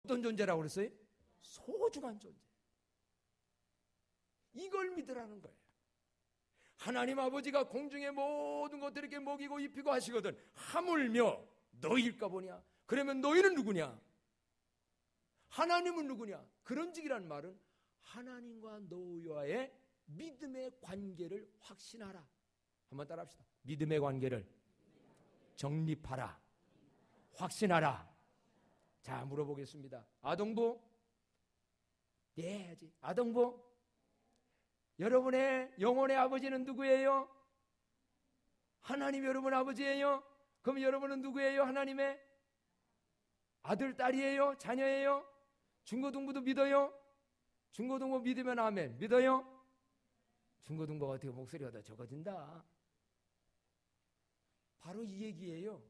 어떤 존재라고 그랬어요? 소중한 존재. 이걸 믿으라는 거예요. 하나님 아버지가 공중의 모든 것들을 이렇게 먹이고 입히고 하시거든. 하물며 너희일까 보냐? 그러면 너희는 누구냐? 하나님은 누구냐? 그런직이라는 말은 하나님과 너희와의 믿음의 관계를 확신하라. 한번 따라합시다. 믿음의 관계를 정립하라. 확신하라. 자, 물어보겠습니다. 아동부? 네, 하지. 아동부? 여러분의 영혼의 아버지는 누구예요? 하나님 여러분 아버지예요? 그럼 여러분은 누구예요? 하나님의 아들, 딸이에요? 자녀예요? 중고등부도 믿어요? 중고등부 믿으면 아멘. 믿어요? 중고등부가 어떻게 목소리가 더 적어진다? 바로 이 얘기예요.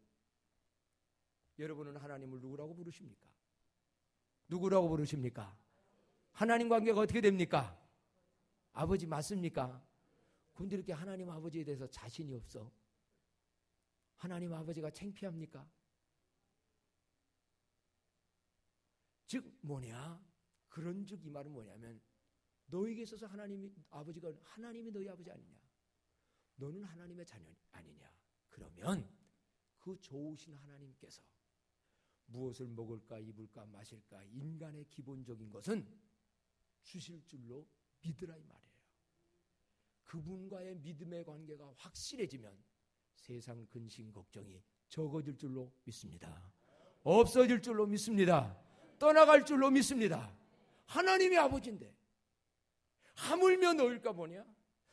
여러분은 하나님을 누구라고 부르십니까? 누구라고 부르십니까? 하나님 관계가 어떻게 됩니까? 아버지 맞습니까? 근데 이렇게 하나님 아버지에 대해서 자신이 없어. 하나님 아버지가 창피합니까? 즉 뭐냐? 그런즉 이 말은 뭐냐면 너에게 있어서 하나님이 너희 아버지 아니냐? 너는 하나님의 자녀 아니냐? 그러면 그 좋으신 하나님께서 무엇을 먹을까 입을까 마실까 인간의 기본적인 것은 주실 줄로 믿으라 이 말이에요. 그분과의 믿음의 관계가 확실해지면 세상 근심 걱정이 적어질 줄로 믿습니다. 없어질 줄로 믿습니다. 떠나갈 줄로 믿습니다. 하나님이 아버지인데 하물며 너일까 보냐?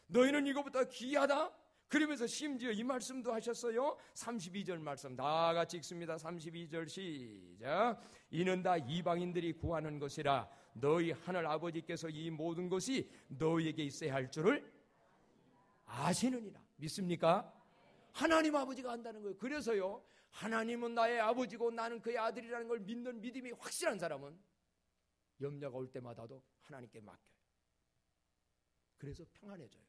너희는 이거보다 귀하다? 그러면서 심지어 이 말씀도 하셨어요. 32절 말씀 다 같이 읽습니다. 32절 시작. 이는 다 이방인들이 구하는 것이라 너희 하늘 아버지께서 이 모든 것이 너희에게 있어야 할 줄을 아시느니라. 믿습니까? 하나님 아버지가 안다는 거예요. 그래서요, 하나님은 나의 아버지고 나는 그의 아들이라는 걸 믿는 믿음이 확실한 사람은 염려가 올 때마다도 하나님께 맡겨요. 그래서 평안해져요.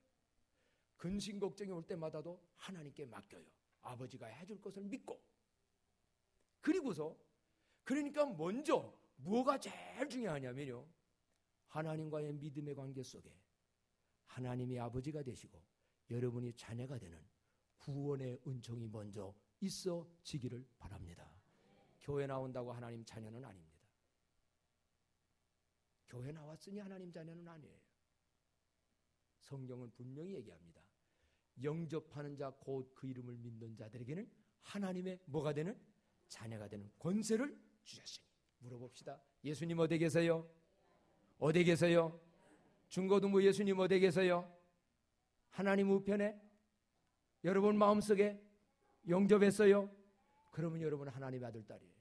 근심 걱정이 올 때마다도 하나님께 맡겨요. 아버지가 해줄 것을 믿고. 그리고서 그러니까 먼저 뭐가 제일 중요하냐면요, 하나님과의 믿음의 관계 속에 하나님이 아버지가 되시고 여러분이 자녀가 되는 구원의 은총이 먼저 있어지기를 바랍니다. 교회 나온다고 하나님 자녀는 아닙니다. 교회 나왔으니 하나님 자녀는 아니에요. 성경은 분명히 얘기합니다. 영접하는 자 곧 그 이름을 믿는 자들에게는 하나님의 뭐가 되는? 자녀가 되는 권세를 주셨으니. 물어봅시다. 예수님 어디 계세요? 어디 계세요? 중고등부 예수님 어디 계세요? 하나님 우편에? 여러분 마음속에 영접했어요? 그러면 여러분은 하나님의 아들, 딸이에요.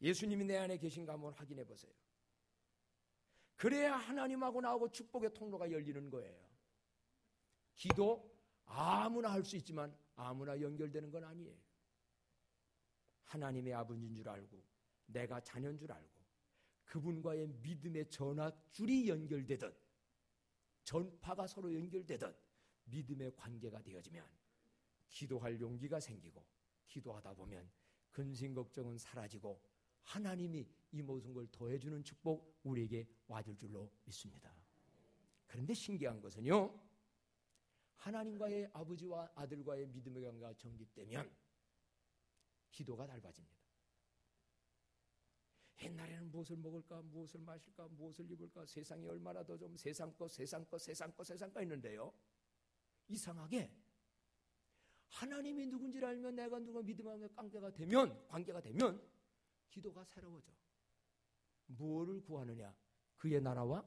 예수님이 내 안에 계신가 한번 확인해 보세요. 그래야 하나님하고 나하고 축복의 통로가 열리는 거예요. 기도 아무나 할 수 있지만 아무나 연결되는 건 아니에요. 하나님의 아버지인 줄 알고 내가 자녀인 줄 알고 그분과의 믿음의 전화줄이 연결되듯 전파가 서로 연결되듯 믿음의 관계가 되어지면 기도할 용기가 생기고 기도하다 보면 근심 걱정은 사라지고 하나님이 이 모든 걸 더해주는 축복 우리에게 와줄 줄로 믿습니다. 그런데 신기한 것은요, 하나님과의 아버지와 아들과의 믿음의 관계가 정립되면 기도가 닮아집니다. 옛날에는 무엇을 먹을까, 무엇을 마실까, 무엇을 입을까, 세상이 얼마나 더 좀 세상 거 했는데요, 이상하게 하나님이 누군지를 알면 내가 누가 믿음의 관계가 되면 기도가 새로워져. 무엇을 구하느냐? 그의 나라와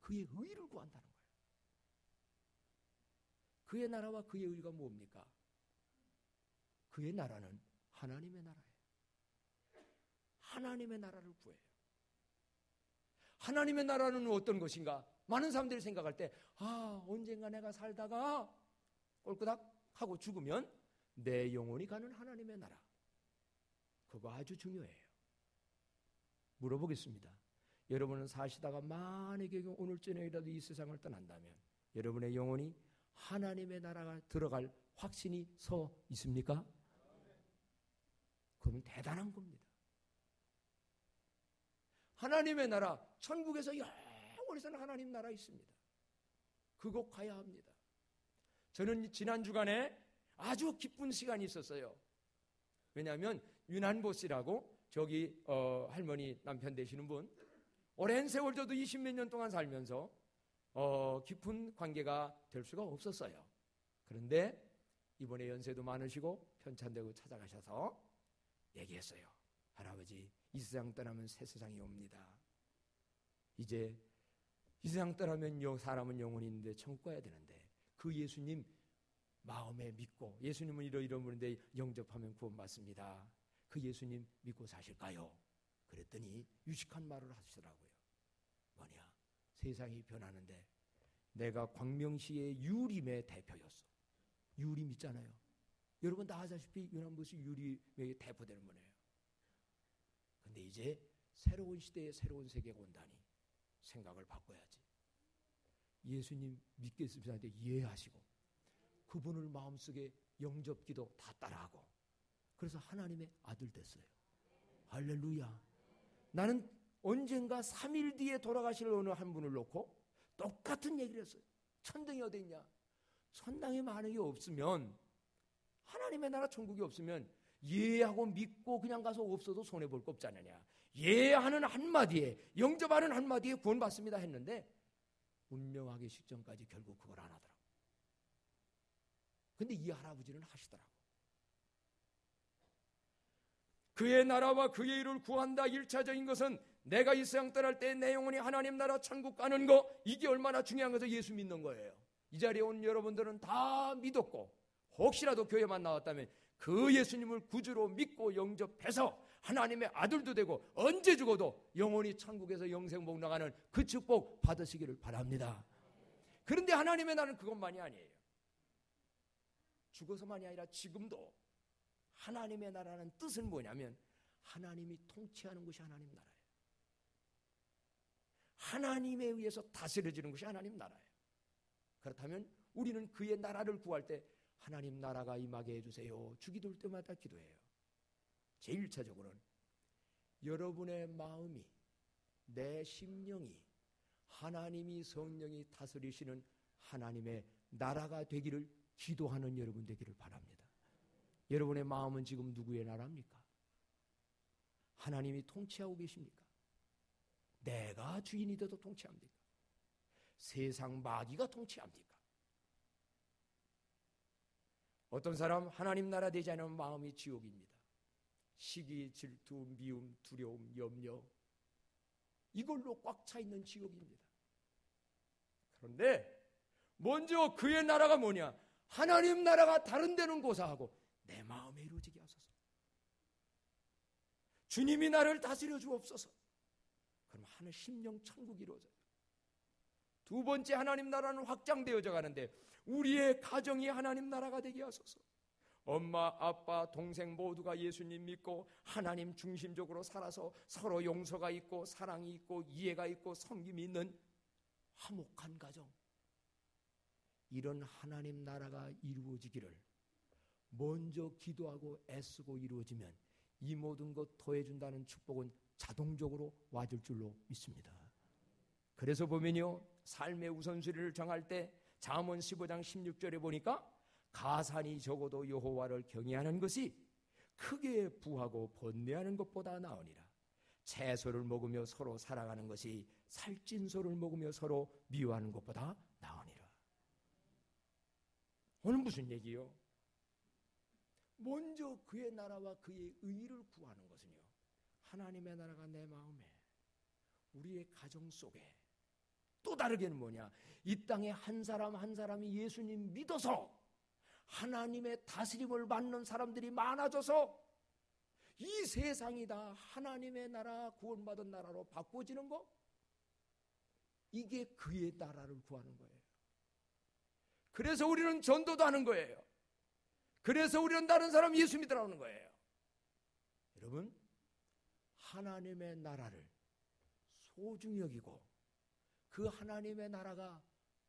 그의 의를 구한다는 거예요. 그의 나라와 그의 의가 뭡니까? 그의 나라는 하나님의 나라예요. 하나님의 나라를 구해요. 하나님의 나라는 어떤 것인가? 많은 사람들이 생각할 때 언젠가 내가 살다가 꼴끄닥 하고 죽으면 내 영혼이 가는 하나님의 나라. 그거 아주 중요해요. 물어보겠습니다. 여러분은 사시다가 만약에 오늘 저녁이라도 이 세상을 떠난다면 여러분의 영혼이 하나님의 나라가 들어갈 확신이 서 있습니까? 그러면 대단한 겁니다. 하나님의 나라, 천국에서 영원히서는 하나님 나라 있습니다. 그곳 가야 합니다. 저는 지난 주간에 아주 기쁜 시간이 있었어요. 왜냐하면 윤한보 씨라고 저기 할머니 남편 되시는 분, 오랜 세월 저도 20몇 년 동안 살면서 깊은 관계가 될 수가 없었어요. 그런데 이번에 연세도 많으시고 편찬되고 찾아가셔서 얘기했어요. 할아버지, 이 세상 떠나면 새 세상이 옵니다. 이제 이 세상 떠나면 사람은 영혼이 있는데 천국 가야 되는데 그 예수님 마음에 믿고, 예수님은 이러이러한 분인데 영접하면 구원받습니다. 그 예수님 믿고 사실까요? 그랬더니 유식한 말을 하시더라고요. 뭐냐? 세상이 변하는데 내가 광명시의 유림의 대표였어. 유림 있잖아요. 여러분 다 아시다시피 윤한보씨 유림의 대표되는 분이에요. 근데 이제 새로운 시대에 새로운 세계가 온다니 생각을 바꿔야지. 예수님 믿겠습니다. 이해하시고 그분을 마음속에 영접기도 다 따라하고, 그래서 하나님의 아들 됐어요. 할렐루야. 나는 언젠가 3일 뒤에 돌아가실 어느 한 분을 놓고 똑같은 얘기를 했어요. 천당이 어디 있냐? 천당에 만약에 없으면, 하나님의 나라 천국이 없으면 예하고 믿고 그냥 가서 없어도 손해볼 거 없지 않느냐. 예하는 한마디에, 영접하는 한마디에 구원받습니다 했는데 운명하기 직전까지 결국 그걸 안 하더라고. 근데 이 할아버지는 하시더라고. 그의 나라와 그의 일을 구한다. 1차적인 것은 내가 이 세상 떠날 때 내 영혼이 하나님 나라 천국 가는 거, 이게 얼마나 중요한 것을 예수 믿는 거예요. 이 자리에 온 여러분들은 다 믿었고 혹시라도 교회만 나왔다면 그 예수님을 구주로 믿고 영접해서 하나님의 아들도 되고 언제 죽어도 영원히 천국에서 영생복 나가는 그 축복 받으시기를 바랍니다. 그런데 하나님의 나라는 그것만이 아니에요. 죽어서만이 아니라 지금도 하나님의 나라는 뜻은 뭐냐면 하나님이 통치하는 것이 하나님 나라예요. 하나님에 의해서 다스려지는 것이 하나님 나라예요. 그렇다면 우리는 그의 나라를 구할 때 하나님 나라가 임하게 해주세요. 주기 돌 때마다 기도해요. 제1차적으로는 여러분의 마음이, 내 심령이 하나님이 성령이 다스리시는 하나님의 나라가 되기를 기도하는 여러분 되기를 바랍니다. 여러분의 마음은 지금 누구의 나라입니까? 하나님이 통치하고 계십니까? 내가 주인이 돼도 통치합니까? 세상 마귀가 통치합니까? 어떤 사람 하나님 나라 되지 않으면 마음이 지옥입니다. 시기, 질투, 미움, 두려움, 염려, 이걸로 꽉 차 있는 지옥입니다. 그런데 먼저 그의 나라가 뭐냐? 하나님 나라가 다른 데는 고사하고 내 마음에 이루어지게 하소서. 주님이 나를 다스려 주옵소서. 그럼 하늘 심령 천국이 이루어져요. 두 번째, 하나님 나라는 확장되어져 가는데 우리의 가정이 하나님 나라가 되게 하소서. 엄마, 아빠, 동생 모두가 예수님 믿고 하나님 중심적으로 살아서 서로 용서가 있고 사랑이 있고 이해가 있고 섬김이 있는 화목한 가정, 이런 하나님 나라가 이루어지기를 먼저 기도하고 애쓰고 이루어지면 이 모든 것 더해준다는 축복은 자동적으로 와줄 줄로 믿습니다. 그래서 보면요, 삶의 우선순위를 정할 때 잠언 15장 16절에 보니까 가산이 적어도 여호와를 경외하는 것이 크게 부하고 번뇌하는 것보다 나으니라. 채소를 먹으며 서로 사랑하는 것이 살찐 소를 먹으며 서로 미워하는 것보다 나으니라. 오늘 무슨 얘기요? 먼저 그의 나라와 그의 의를 구하는 것은요, 하나님의 나라가 내 마음에, 우리의 가정 속에, 또 다르게는 뭐냐? 이 땅에 한 사람 한 사람이 예수님 믿어서 하나님의 다스림을 받는 사람들이 많아져서 이 세상이 다 하나님의 나라, 구원받은 나라로 바꿔지는 거, 이게 그의 나라를 구하는 거예요. 그래서 우리는 전도도 하는 거예요. 그래서 우리는 다른 사람 예수 믿으라는 거예요. 여러분, 하나님의 나라를 소중히 여기고 그 하나님의 나라가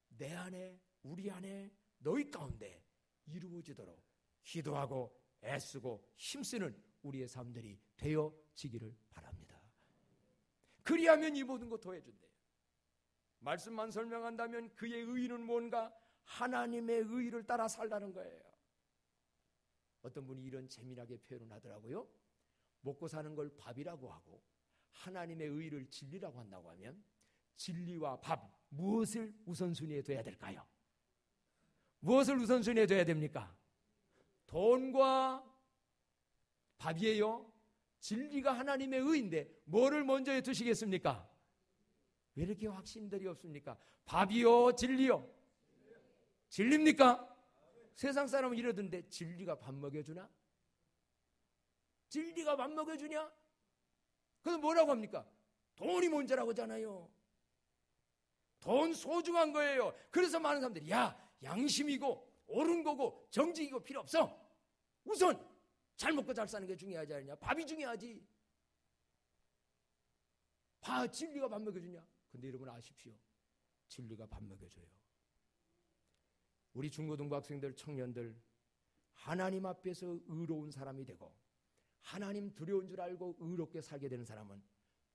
내 안에, 우리 안에, 너희 가운데 이루어지도록 기도하고 애쓰고 힘쓰는 우리의 삶들이 되어지기를 바랍니다. 그리하면 이 모든 것 더해준대요. 말씀만 설명한다면 그의 의는 뭔가? 하나님의 의를 따라 살라는 거예요. 어떤 분이 이런 재미나게 표현을 하더라고요. 먹고 사는 걸 밥이라고 하고 하나님의 의를 진리라고 한다고 하면 진리와 밥, 무엇을 우선순위에 둬야 될까요? 무엇을 우선순위에 둬야 됩니까? 돈과 밥이에요. 진리가 하나님의 의인데 뭐를 먼저 두시겠습니까? 왜 이렇게 확신들이 없습니까? 밥이요, 진리요? 진리입니까? 세상 사람은 이러던데 진리가 밥 먹여주나? 진리가 밥 먹여주냐? 그래서 뭐라고 합니까? 돈이 먼저라고 하잖아요. 돈 소중한 거예요. 그래서 많은 사람들이 양심이고 옳은 거고 정직이고 필요 없어. 우선 잘 먹고 잘 사는 게 중요하지 않냐? 밥이 중요하지. 진리가 밥 먹여주냐? 근데 여러분 아십시오. 진리가 밥 먹여줘요. 우리 중고등부 학생들, 청년들 하나님 앞에서 의로운 사람이 되고 하나님 두려운 줄 알고 의롭게 살게 되는 사람은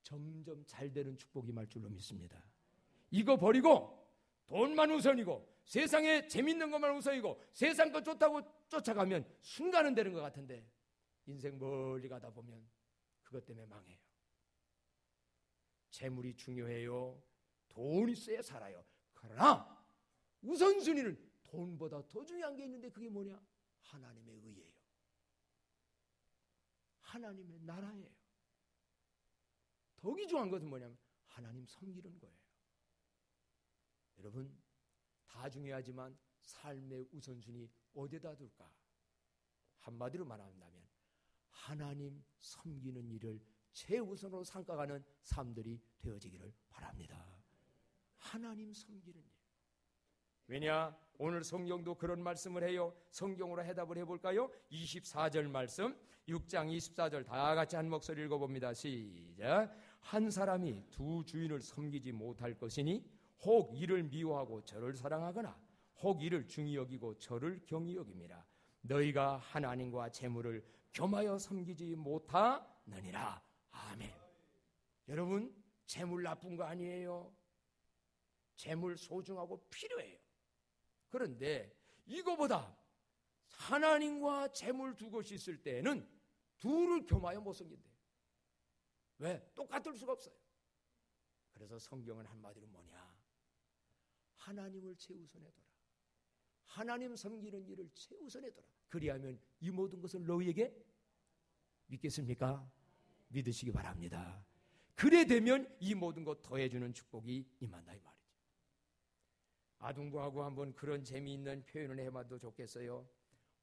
점점 잘 되는 축복이 임할 줄로 믿습니다. 이거 버리고 돈만 우선이고 세상에 재밌는 것만 우선이고 세상 것 좋다고 쫓아가면 순간은 되는 것 같은데 인생 멀리 가다 보면 그것 때문에 망해요. 재물이 중요해요. 돈 있어야 살아요. 그러나 우선순위는 돈보다 더 중요한 게 있는데 그게 뭐냐? 하나님의 의예요. 하나님의 나라예요. 더 귀중한 것은 뭐냐면 하나님 섬기는 거예요. 여러분 다 중요하지만 삶의 우선순위 어디다 둘까? 한마디로 말한다면 하나님 섬기는 일을 최우선으로 삼아가는 삶들이 되어지기를 바랍니다. 하나님 섬기는 일. 왜냐? 오늘 성경도 그런 말씀을 해요. 성경으로 해답을 해볼까요? 24절 말씀, 6장 24절 다 같이 한 목소리 읽어봅니다. 시작. 한 사람이 두 주인을 섬기지 못할 것이니 혹 이를 미워하고 저를 사랑하거나 혹 이를 중히 여기고 저를 경히 여김이라. 너희가 하나님과 재물을 겸하여 섬기지 못하느니라. 아멘. 여러분 재물 나쁜 거 아니에요. 재물 소중하고 필요해요. 그런데 이거보다 하나님과 재물 두 것이 있을 때는 둘을 겸하여 못 섬긴대요. 왜? 똑같을 수가 없어요. 그래서 성경은 한마디로 뭐냐? 하나님을 최우선에 둬라. 하나님 섬기는 일을 최우선에 둬라. 그리하면 이 모든 것을 너희에게 믿겠습니까? 믿으시기 바랍니다. 그래 되면 이 모든 것 더해주는 축복이 임한다 이 말이죠. 아둥구하고 한번 그런 재미있는 표현을 해봐도 좋겠어요.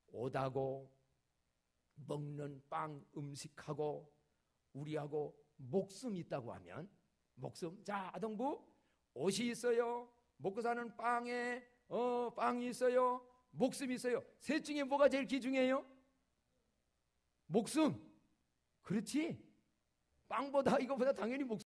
옷하고 먹는 빵 음식하고 우리하고 목숨이 있다고 하면 목숨. 자 아동부 옷이 있어요. 먹고 사는 빵이 있어요. 목숨이 있어요. 셋 중에 뭐가 제일 귀중해요? 목숨. 그렇지. 빵보다 이거보다 당연히 목숨